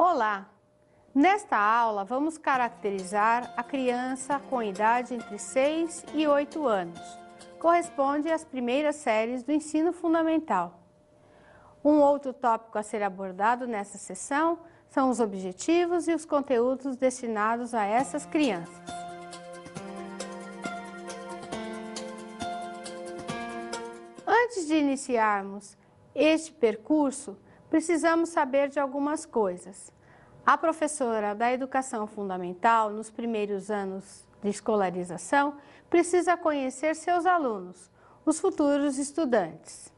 Olá! Nesta aula vamos caracterizar a criança com idade entre 6 e 8 anos. Corresponde às primeiras séries do ensino fundamental. Um outro tópico a ser abordado nessa sessão são os objetivos e os conteúdos destinados a essas crianças. Antes de iniciarmos este percurso, precisamos saber de algumas coisas. A professora da educação fundamental, nos primeiros anos de escolarização, precisa conhecer seus alunos, os futuros estudantes.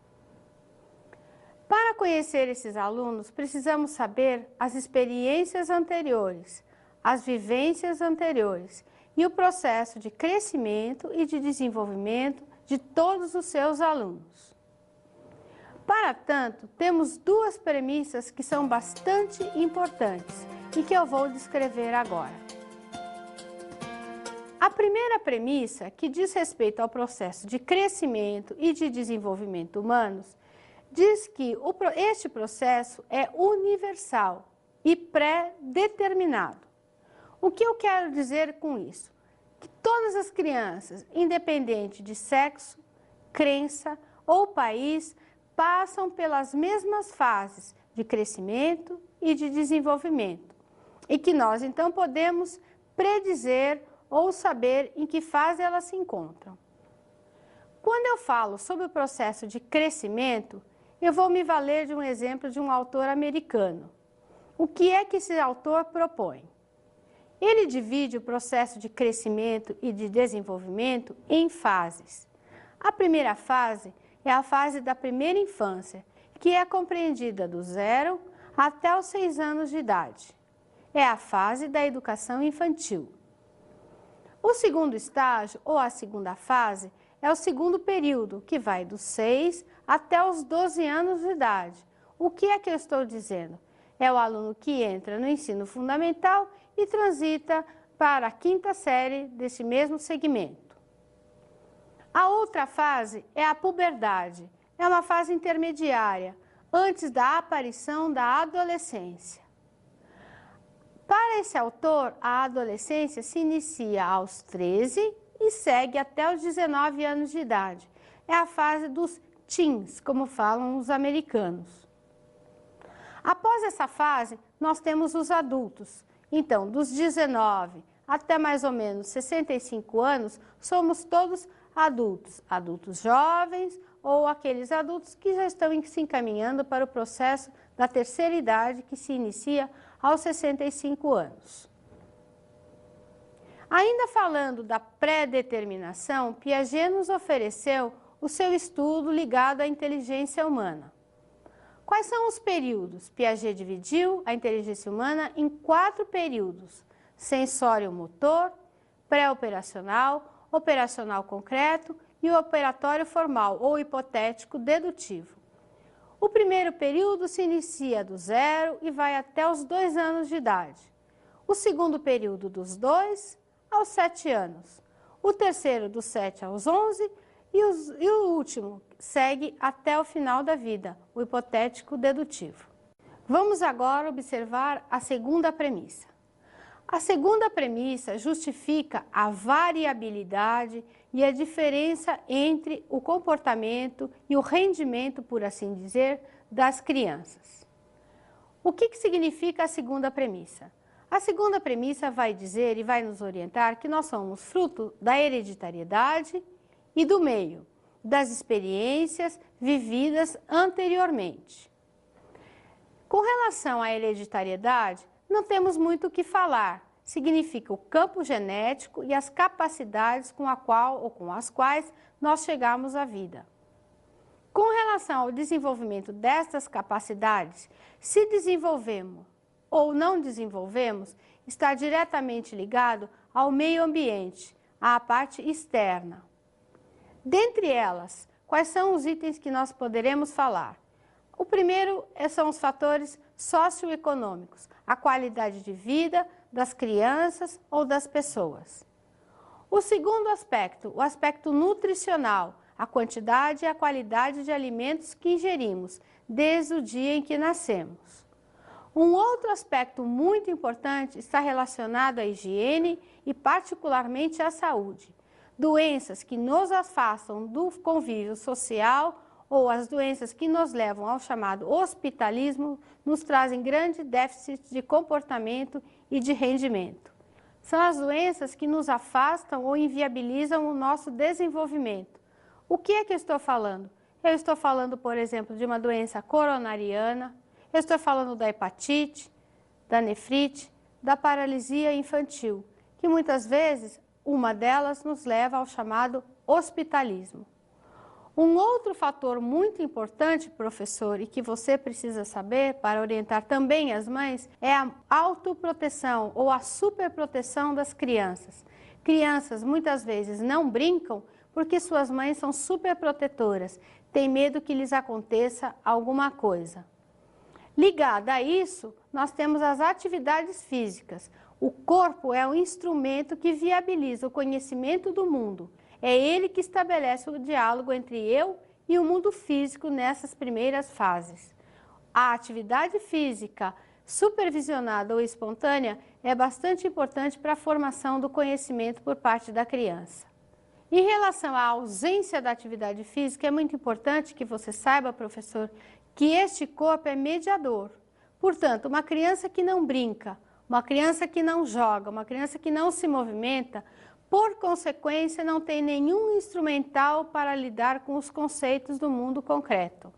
Para conhecer esses alunos, precisamos saber as experiências anteriores, as vivências anteriores e o processo de crescimento e de desenvolvimento de todos os seus alunos. Para tanto, temos duas premissas que são bastante importantes e que eu vou descrever agora. A primeira premissa, que diz respeito ao processo de crescimento e de desenvolvimento humanos, diz que este processo é universal e pré-determinado. O que eu quero dizer com isso? Que todas as crianças, independente de sexo, crença ou país, passam pelas mesmas fases de crescimento e de desenvolvimento, e que nós então podemos predizer ou saber em que fase elas se encontram. Quando eu falo sobre o processo de crescimento, eu vou me valer de um exemplo de um autor americano. O que é que esse autor propõe? Ele divide o processo de crescimento e de desenvolvimento em fases. A primeira fase é a fase da primeira infância, que é compreendida do 0 até os 6 anos de idade. É a fase da educação infantil. O segundo estágio, ou a segunda fase, é o segundo período, que vai dos 6 até os 12 anos de idade. O que é que eu estou dizendo? É o aluno que entra no ensino fundamental e transita para a quinta série desse mesmo segmento. A outra fase é a puberdade. É uma fase intermediária, antes da aparição da adolescência. Para esse autor, a adolescência se inicia aos 13 e segue até os 19 anos de idade. É a fase dos teens, como falam os americanos. Após essa fase, nós temos os adultos. Então, dos 19 até mais ou menos 65 anos, somos todos adultos jovens ou aqueles adultos que já estão se encaminhando para o processo da terceira idade, que se inicia aos 65 anos. Ainda falando da pré-determinação, Piaget nos ofereceu o seu estudo ligado à inteligência humana. Quais são os períodos? Piaget dividiu a inteligência humana em 4 períodos: sensório-motor, pré-operacional, operacional concreto e o operatório formal ou hipotético dedutivo. O primeiro período se inicia do 0 e vai até os 2 anos de idade. O segundo período dos 2 aos 7 anos. O terceiro dos 7 aos 11 e o último segue até o final da vida, o hipotético dedutivo. Vamos agora observar a segunda premissa. A segunda premissa justifica a variabilidade e a diferença entre o comportamento e o rendimento, por assim dizer, das crianças. O que significa a segunda premissa? A segunda premissa vai dizer e vai nos orientar que nós somos fruto da hereditariedade e do meio, das experiências vividas anteriormente. Com relação à hereditariedade, não temos muito o que falar. Significa o campo genético e as capacidades com as quais nós chegamos à vida. Com relação ao desenvolvimento destas capacidades, se desenvolvemos ou não desenvolvemos, está diretamente ligado ao meio ambiente, à parte externa. Dentre elas, quais são os itens que nós poderemos falar? O primeiro são os fatores socioeconômicos, a qualidade de vida das crianças ou das pessoas. O segundo aspecto, o aspecto nutricional, a quantidade e a qualidade de alimentos que ingerimos desde o dia em que nascemos. Um outro aspecto muito importante está relacionado à higiene e particularmente à saúde. Doenças que nos afastam do convívio social ou as doenças que nos levam ao chamado hospitalismo nos trazem grande déficit de comportamento e de rendimento. São as doenças que nos afastam ou inviabilizam o nosso desenvolvimento. O que é que eu estou falando? Eu estou falando, por exemplo, de uma doença coronariana, eu estou falando da hepatite, da nefrite, da paralisia infantil, que muitas vezes uma delas nos leva ao chamado hospitalismo. Um outro fator muito importante, professor, e que você precisa saber para orientar também as mães, é a autoproteção ou a superproteção das crianças. Crianças muitas vezes não brincam porque suas mães são superprotetoras, têm medo que lhes aconteça alguma coisa. Ligada a isso, nós temos as atividades físicas. O corpo é um instrumento que viabiliza o conhecimento do mundo. É ele que estabelece o diálogo entre eu e o mundo físico nessas primeiras fases. A atividade física supervisionada ou espontânea é bastante importante para a formação do conhecimento por parte da criança. Em relação à ausência da atividade física, é muito importante que você saiba, professor, que este corpo é mediador. Portanto, uma criança que não brinca, uma criança que não joga, uma criança que não se movimenta, por consequência, não tem nenhum instrumental para lidar com os conceitos do mundo concreto.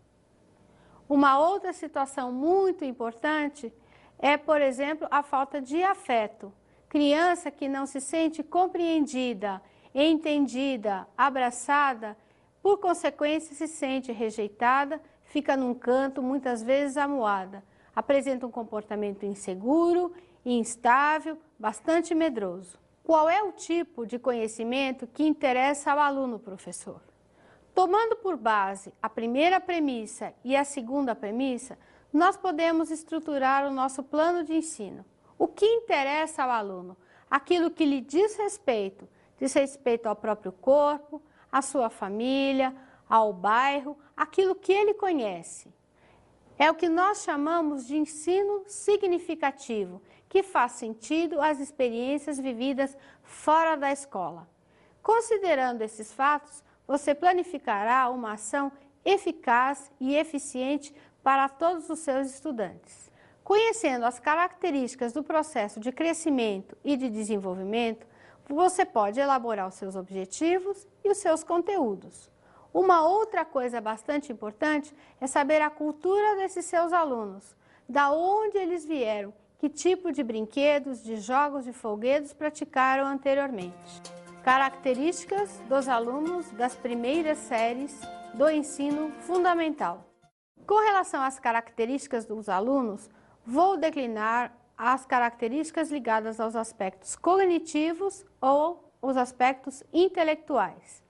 Uma outra situação muito importante é, por exemplo, a falta de afeto. Criança que não se sente compreendida, entendida, abraçada, por consequência se sente rejeitada, fica num canto, muitas vezes amuada, apresenta um comportamento inseguro, instável, bastante medroso. Qual é o tipo de conhecimento que interessa ao aluno, professor? Tomando por base a primeira premissa e a segunda premissa, nós podemos estruturar o nosso plano de ensino. O que interessa ao aluno? Aquilo que lhe diz respeito ao próprio corpo, à sua família, ao bairro, aquilo que ele conhece. É o que nós chamamos de ensino significativo, que faz sentido às experiências vividas fora da escola. Considerando esses fatos, você planificará uma ação eficaz e eficiente para todos os seus estudantes. Conhecendo as características do processo de crescimento e de desenvolvimento, você pode elaborar os seus objetivos e os seus conteúdos. Uma outra coisa bastante importante é saber a cultura desses seus alunos, da onde eles vieram, que tipo de brinquedos, de jogos, de folguedos praticaram anteriormente. Características dos alunos das primeiras séries do ensino fundamental. Com relação às características dos alunos, vou declinar as características ligadas aos aspectos cognitivos ou os aspectos intelectuais.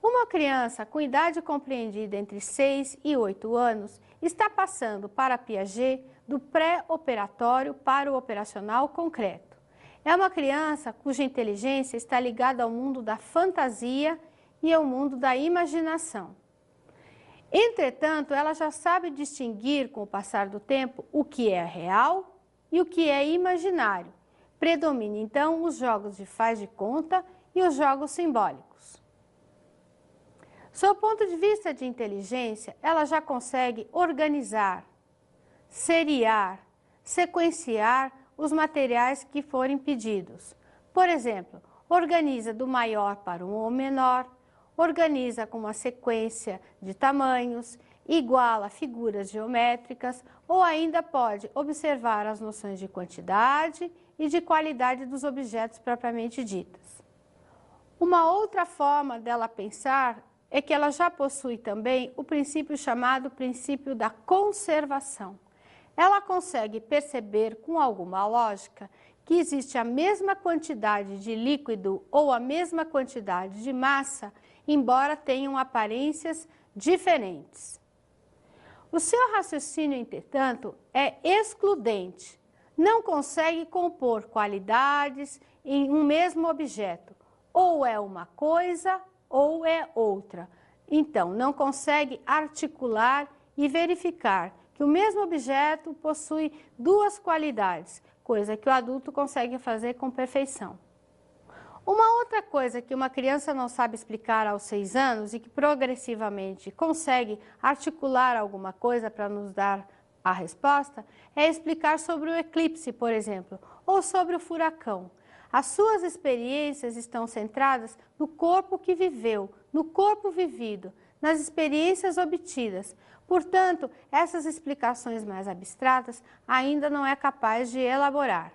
Uma criança com idade compreendida entre 6 e 8 anos está passando para Piaget do pré-operatório para o operacional concreto. É uma criança cuja inteligência está ligada ao mundo da fantasia e ao mundo da imaginação. Entretanto, ela já sabe distinguir com o passar do tempo o que é real e o que é imaginário. Predomina então os jogos de faz de conta e os jogos simbólicos. Sob o ponto de vista de inteligência, ela já consegue organizar, seriar, sequenciar os materiais que forem pedidos. Por exemplo, organiza do maior para o menor, organiza com uma sequência de tamanhos, iguala figuras geométricas ou ainda pode observar as noções de quantidade e de qualidade dos objetos propriamente ditas. Uma outra forma dela pensar é que ela já possui também o princípio chamado princípio da conservação. Ela consegue perceber com alguma lógica que existe a mesma quantidade de líquido ou a mesma quantidade de massa, embora tenham aparências diferentes. O seu raciocínio, entretanto, é excludente. Não consegue compor qualidades em um mesmo objeto. Ou é uma coisa ou é outra. Então, não consegue articular e verificar que o mesmo objeto possui duas qualidades, coisa que o adulto consegue fazer com perfeição. Uma outra coisa que uma criança não sabe explicar aos 6 anos e que progressivamente consegue articular alguma coisa para nos dar a resposta é explicar sobre o eclipse, por exemplo, ou sobre o furacão. As suas experiências estão centradas no corpo que viveu, no corpo vivido, nas experiências obtidas. Portanto, essas explicações mais abstratas ainda não é capaz de elaborar.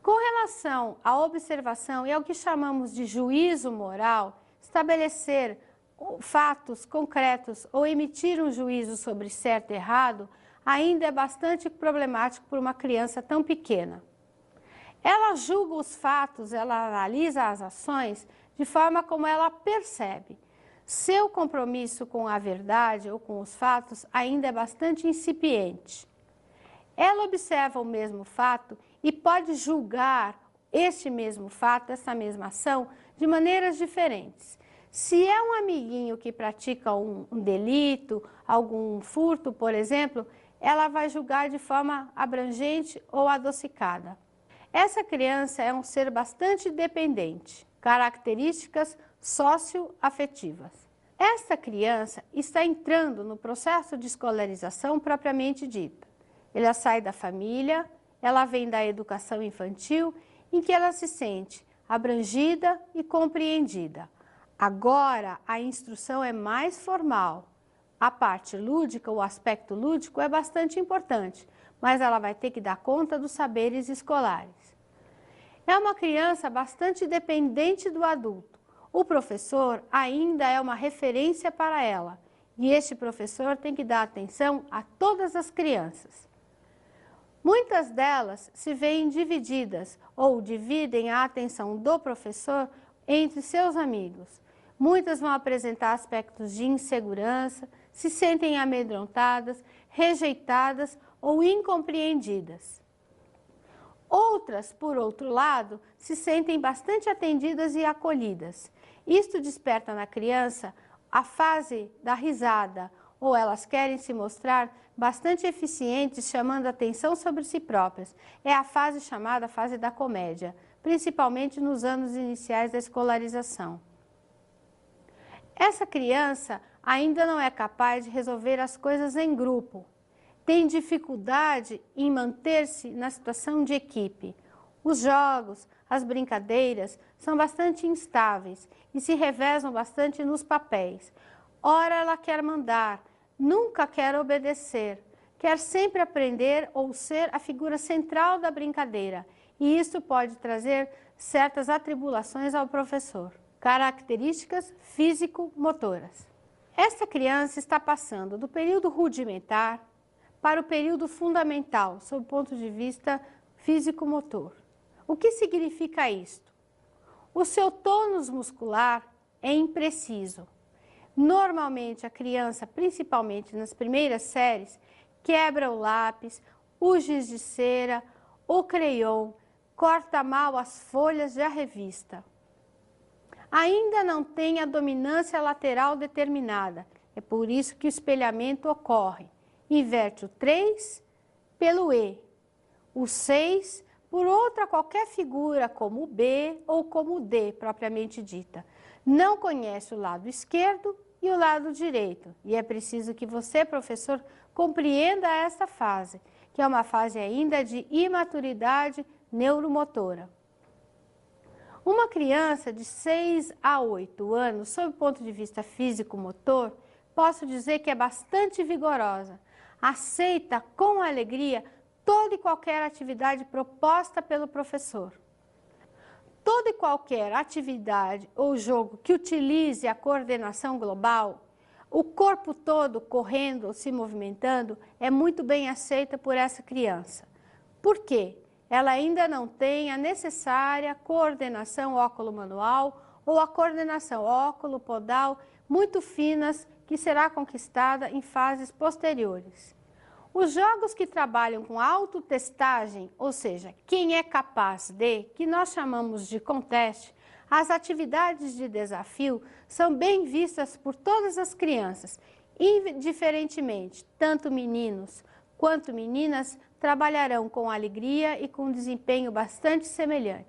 Com relação à observação e ao que chamamos de juízo moral, estabelecer fatos concretos ou emitir um juízo sobre certo e errado ainda é bastante problemático para uma criança tão pequena. Ela julga os fatos, ela analisa as ações de forma como ela percebe. Seu compromisso com a verdade ou com os fatos ainda é bastante incipiente. Ela observa o mesmo fato e pode julgar este mesmo fato, essa mesma ação, de maneiras diferentes. Se é um amiguinho que pratica um delito, algum furto, por exemplo, ela vai julgar de forma abrangente ou adocicada. Essa criança é um ser bastante dependente, características socioafetivas. Esta criança está entrando no processo de escolarização propriamente dita. Ela sai da família, ela vem da educação infantil, em que ela se sente abrangida e compreendida. Agora, a instrução é mais formal. A parte lúdica, o aspecto lúdico é bastante importante, mas ela vai ter que dar conta dos saberes escolares. É uma criança bastante dependente do adulto. O professor ainda é uma referência para ela, e este professor tem que dar atenção a todas as crianças. Muitas delas se veem divididas ou dividem a atenção do professor entre seus amigos. Muitas vão apresentar aspectos de insegurança, se sentem amedrontadas, rejeitadas ou incompreendidas. Outras, por outro lado, se sentem bastante atendidas e acolhidas. Isto desperta na criança a fase da risada, ou elas querem se mostrar bastante eficientes, chamando atenção sobre si próprias. É a fase chamada fase da comédia, principalmente nos anos iniciais da escolarização. Essa criança ainda não é capaz de resolver as coisas em grupo. Tem dificuldade em manter-se na situação de equipe. Os jogos, as brincadeiras são bastante instáveis e se revezam bastante nos papéis. Ora ela quer mandar, nunca quer obedecer, quer sempre aprender ou ser a figura central da brincadeira, e isso pode trazer certas atribulações ao professor. Características físico-motoras. Esta criança está passando do período rudimentar para o período fundamental, sob o ponto de vista físico-motor. O que significa isto? O seu tônus muscular é impreciso. Normalmente, a criança, principalmente nas primeiras séries, quebra o lápis, o giz de cera, o crayon, corta mal as folhas da revista. Ainda não tem a dominância lateral determinada, é por isso que o espelhamento ocorre. Inverte o 3 pelo E, o 6 por outra qualquer figura, como o B ou como o D, propriamente dita. Não conhece o lado esquerdo e o lado direito, e é preciso que você, professor, compreenda esta fase, que é uma fase ainda de imaturidade neuromotora. Uma criança de 6 a 8 anos, sob o ponto de vista físico-motor, posso dizer que é bastante vigorosa, aceita com alegria toda e qualquer atividade proposta pelo professor. Toda e qualquer atividade ou jogo que utilize a coordenação global, o corpo todo correndo ou se movimentando, é muito bem aceita por essa criança. Por quê? Ela ainda não tem a necessária coordenação óculo-manual ou a coordenação óculo-podal muito finas que será conquistada em fases posteriores. Os jogos que trabalham com autotestagem, ou seja, quem é capaz de, que nós chamamos de conteste, as atividades de desafio são bem vistas por todas as crianças Indiferentemente, tanto meninos quanto meninas trabalharão com alegria e com desempenho bastante semelhante.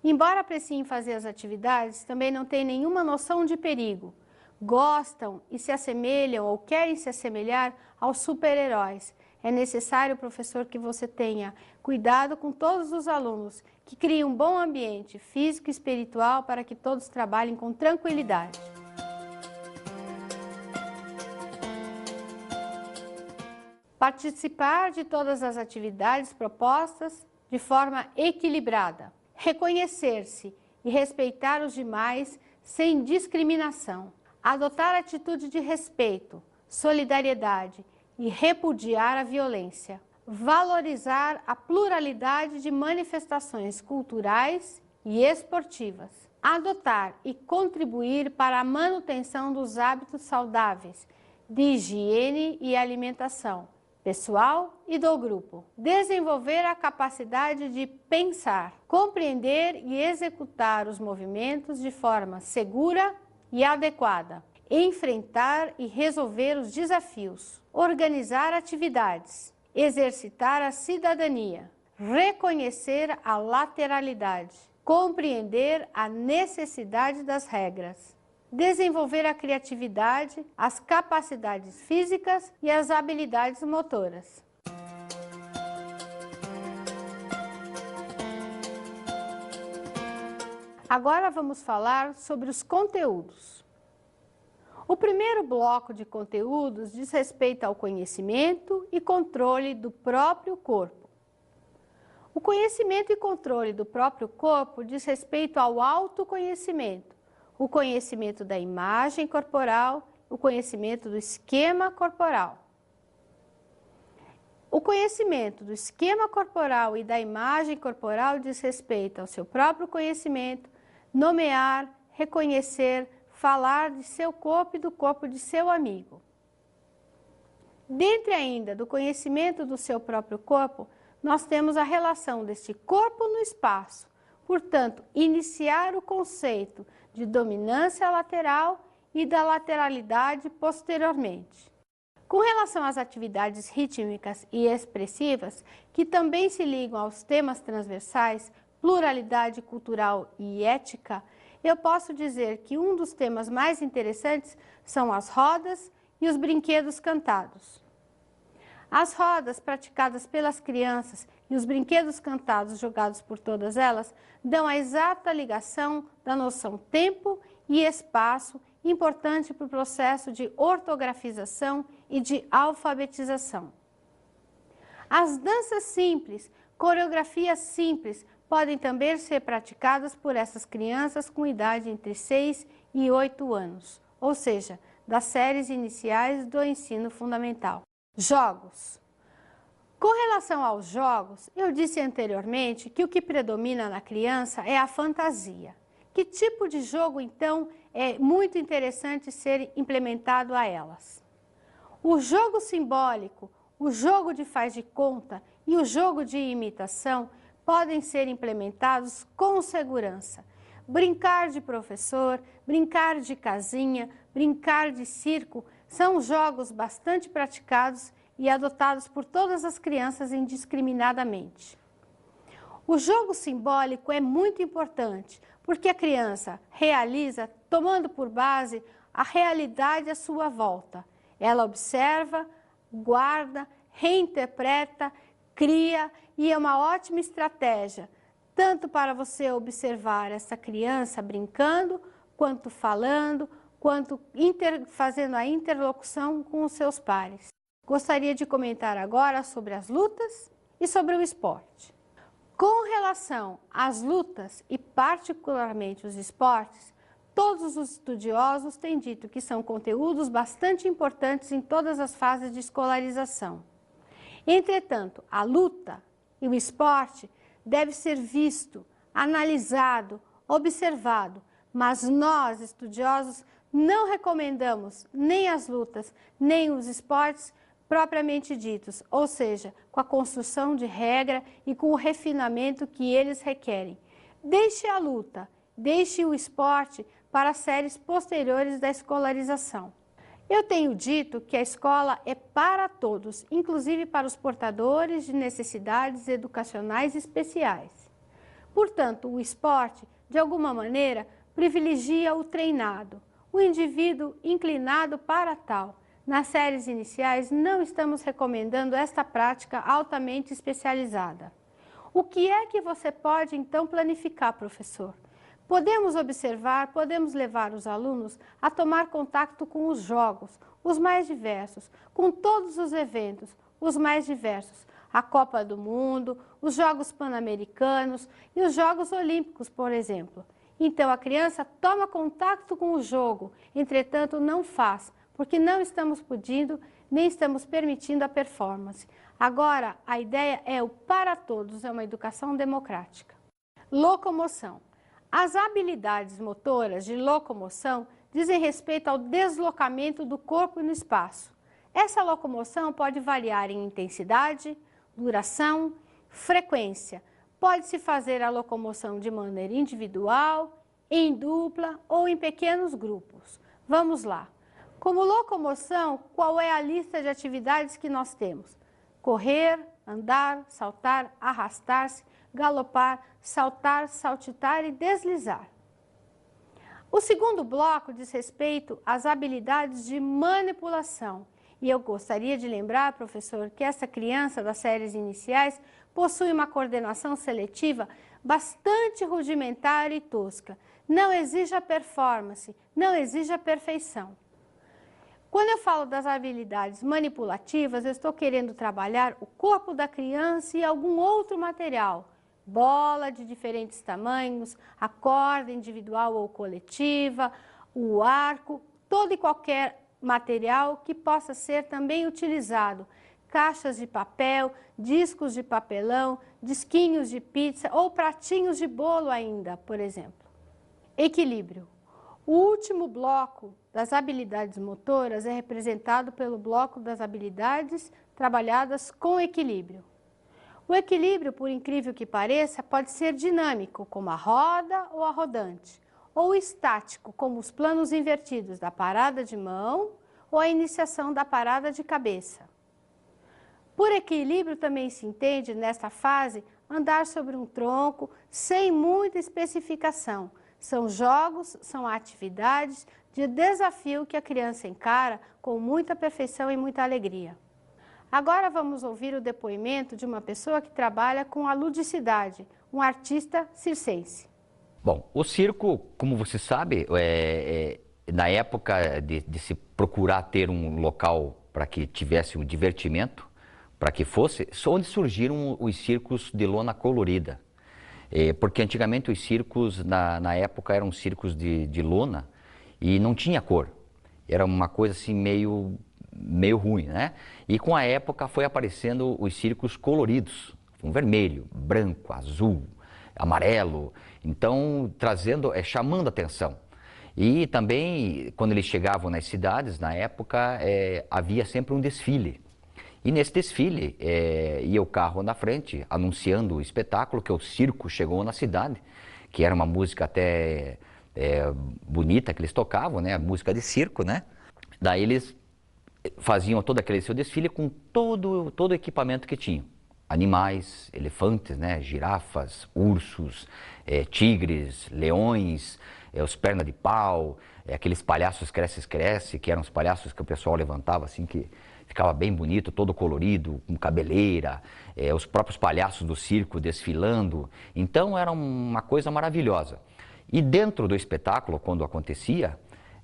Embora apreciem fazer as atividades, também não têm nenhuma noção de perigo. Gostam e se assemelham ou querem se assemelhar aos super-heróis. É necessário, professor, que você tenha cuidado com todos os alunos, que criem um bom ambiente físico e espiritual para que todos trabalhem com tranquilidade. Participar de todas as atividades propostas de forma equilibrada. Reconhecer-se e respeitar os demais sem discriminação. Adotar atitude de respeito, solidariedade e repudiar a violência. Valorizar a pluralidade de manifestações culturais e esportivas. Adotar e contribuir para a manutenção dos hábitos saudáveis de higiene e alimentação pessoal e do grupo. Desenvolver a capacidade de pensar, compreender e executar os movimentos de forma segura e adequada. Enfrentar e resolver os desafios. Organizar atividades. Exercitar a cidadania. Reconhecer a lateralidade. Compreender a necessidade das regras. Desenvolver a criatividade, as capacidades físicas e as habilidades motoras. Agora vamos falar sobre os conteúdos. O primeiro bloco de conteúdos diz respeito ao conhecimento e controle do próprio corpo. O conhecimento e controle do próprio corpo diz respeito ao autoconhecimento, o conhecimento da imagem corporal, o conhecimento do esquema corporal. O conhecimento do esquema corporal e da imagem corporal diz respeito ao seu próprio conhecimento, nomear, reconhecer, falar de seu corpo e do corpo de seu amigo. Dentre ainda do conhecimento do seu próprio corpo, nós temos a relação deste corpo no espaço. Portanto, iniciar o conceito de dominância lateral e da lateralidade posteriormente. Com relação às atividades rítmicas e expressivas, que também se ligam aos temas transversais, pluralidade cultural e ética, eu posso dizer que um dos temas mais interessantes são as rodas e os brinquedos cantados. As rodas praticadas pelas crianças e os brinquedos cantados jogados por todas elas dão a exata ligação da noção tempo e espaço importante para o processo de ortografização e de alfabetização. As danças simples, coreografias simples, podem também ser praticadas por essas crianças com idade entre 6 e 8 anos, ou seja, das séries iniciais do ensino fundamental. Jogos. Com relação aos jogos, eu disse anteriormente que o que predomina na criança é a fantasia. Que tipo de jogo, então, é muito interessante ser implementado a elas? O jogo simbólico, o jogo de faz de conta e o jogo de imitação podem ser implementados com segurança. Brincar de professor, brincar de casinha, brincar de circo são jogos bastante praticados e adotados por todas as crianças indiscriminadamente. O jogo simbólico é muito importante, porque a criança realiza tomando por base a realidade à sua volta. Ela observa, guarda, reinterpreta, cria e é uma ótima estratégia, tanto para você observar essa criança brincando, quanto falando, quanto fazendo a interlocução com os seus pares. Gostaria de comentar agora sobre as lutas e sobre o esporte. Com relação às lutas e particularmente os esportes, todos os estudiosos têm dito que são conteúdos bastante importantes em todas as fases de escolarização. Entretanto, a luta e o esporte deve ser visto, analisado, observado, mas nós, estudiosos, não recomendamos nem as lutas, nem os esportes propriamente ditos, ou seja, com a construção de regra e com o refinamento que eles requerem. Deixe a luta, deixe o esporte para séries posteriores da escolarização. Eu tenho dito que a escola é para todos, inclusive para os portadores de necessidades educacionais especiais. Portanto, o esporte, de alguma maneira, privilegia o treinado, o indivíduo inclinado para tal. Nas séries iniciais, não estamos recomendando esta prática altamente especializada. O que é que você pode, então, planificar, professor? Podemos observar, podemos levar os alunos a tomar contato com os jogos, os mais diversos, com todos os eventos, os mais diversos, a Copa do Mundo, os Jogos Pan-Americanos e os Jogos Olímpicos, por exemplo. Então, a criança toma contato com o jogo, entretanto, não faz, porque não estamos pedindo, nem estamos permitindo a performance. Agora, a ideia é o para todos, é uma educação democrática. Locomoção. As habilidades motoras de locomoção dizem respeito ao deslocamento do corpo no espaço. Essa locomoção pode variar em intensidade, duração, frequência. Pode-se fazer a locomoção de maneira individual, em dupla ou em pequenos grupos. Vamos lá. Como locomoção, qual é a lista de atividades que nós temos? Correr, andar, saltar, arrastar-se, galopar, saltar, saltitar e deslizar. O segundo bloco diz respeito às habilidades de manipulação. E eu gostaria de lembrar, professor, que essa criança das séries iniciais possui uma coordenação seletiva bastante rudimentar e tosca. Não exige a performance, não exige a perfeição. Quando eu falo das habilidades manipulativas, eu estou querendo trabalhar o corpo da criança e algum outro material. Bola de diferentes tamanhos, a corda individual ou coletiva, o arco, todo e qualquer material que possa ser também utilizado. Caixas de papel, discos de papelão, disquinhos de pizza ou pratinhos de bolo ainda, por exemplo. Equilíbrio. O último bloco das habilidades motoras é representado pelo bloco das habilidades trabalhadas com equilíbrio. O equilíbrio, por incrível que pareça, pode ser dinâmico, como a roda ou a rodante, ou estático, como os planos invertidos da parada de mão ou a iniciação da parada de cabeça. Por equilíbrio também se entende, nesta fase, andar sobre um tronco sem muita especificação. São jogos, são atividades de desafio que a criança encara com muita perfeição e muita alegria. Agora vamos ouvir o depoimento de uma pessoa que trabalha com a ludicidade, um artista circense. Bom, o circo, como você sabe, na época de se procurar ter um local para que tivesse um divertimento, para que fosse, onde surgiram os circos de lona colorida. Porque antigamente os circos, na época, eram circos de lona e não tinha cor. Era uma coisa assim meio ruim, né? E com a época foi aparecendo os circos coloridos, com vermelho, branco, azul, amarelo. Então, chamando atenção. E também, quando eles chegavam nas cidades, na época, havia sempre um desfile. E nesse desfile ia o carro na frente, anunciando o espetáculo, que o circo chegou na cidade, que era uma música até bonita que eles tocavam, né? Música de circo, né? Daí eles faziam todo aquele seu desfile com todo o equipamento que tinham. Animais, elefantes, né? Girafas, ursos, tigres, leões, os pernas de pau, aqueles palhaços cresce, que eram os palhaços que o pessoal levantava assim, que ficava bem bonito, todo colorido, com cabeleira, os próprios palhaços do circo desfilando. Então era uma coisa maravilhosa. E dentro do espetáculo, quando acontecia,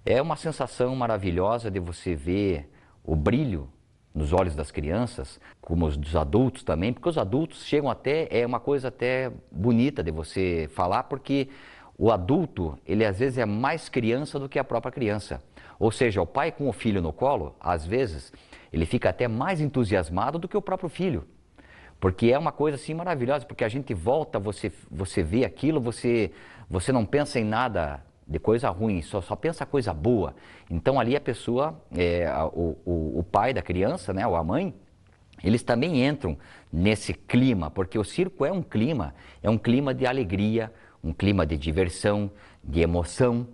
é uma sensação maravilhosa de você ver o brilho nos olhos das crianças, como os dos adultos também, porque os adultos chegam é uma coisa até bonita de você falar, porque o adulto, ele às vezes é mais criança do que a própria criança. Ou seja, o pai com o filho no colo, às vezes, ele fica até mais entusiasmado do que o próprio filho. Porque é uma coisa assim maravilhosa, porque a gente volta, você vê aquilo, você não pensa em nada de coisa ruim, só pensa coisa boa. Então ali a pessoa, o pai da criança, né, ou a mãe, eles também entram nesse clima, porque o circo é um clima de alegria, um clima de diversão, de emoção,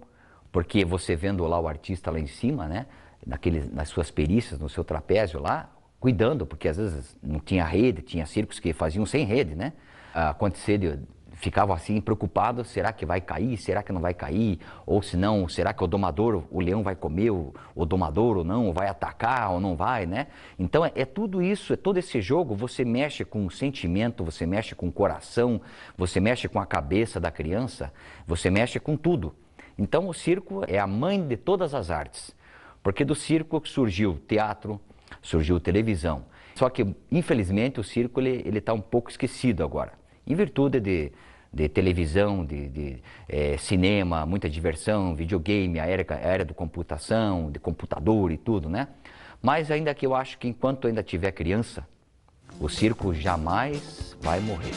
porque você vendo lá o artista lá em cima, né, nas suas perícias, no seu trapézio lá, cuidando, porque às vezes não tinha rede, tinha circos que faziam sem rede, né? Ficava assim preocupado, será que vai cair, será que não vai cair? Ou se não, será que o domador, o leão vai comer o domador ou não? Vai atacar ou não vai, né? Então é tudo isso, é todo esse jogo, você mexe com o sentimento, você mexe com o coração, você mexe com a cabeça da criança, você mexe com tudo. Então o circo é a mãe de todas as artes, porque do circo surgiu teatro, surgiu televisão. Só que, infelizmente, o circo ele está um pouco esquecido agora, em virtude de televisão, de cinema, muita diversão, videogame, a era da computação, de computador e tudo, né? Mas ainda que eu acho que enquanto ainda tiver criança, o circo jamais vai morrer.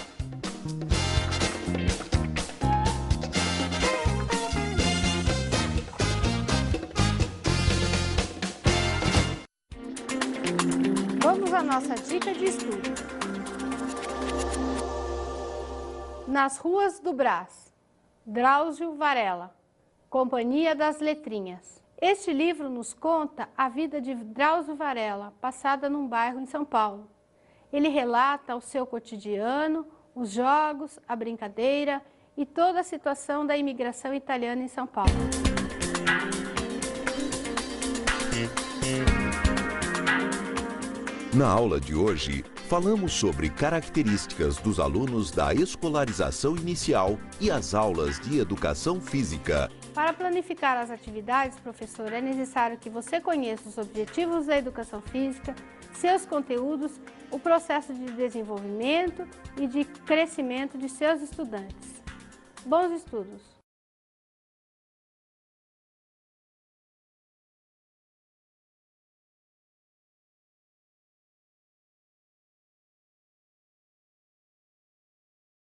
Vamos à nossa dica de estudo. Nas Ruas do Brás, Drauzio Varela, Companhia das Letrinhas. Este livro nos conta a vida de Drauzio Varela, passada num bairro em São Paulo. Ele relata o seu cotidiano, os jogos, a brincadeira e toda a situação da imigração italiana em São Paulo. Na aula de hoje, falamos sobre características dos alunos da escolarização inicial e as aulas de educação física. Para planificar as atividades, professor, é necessário que você conheça os objetivos da educação física, seus conteúdos, o processo de desenvolvimento e de crescimento de seus estudantes. Bons estudos!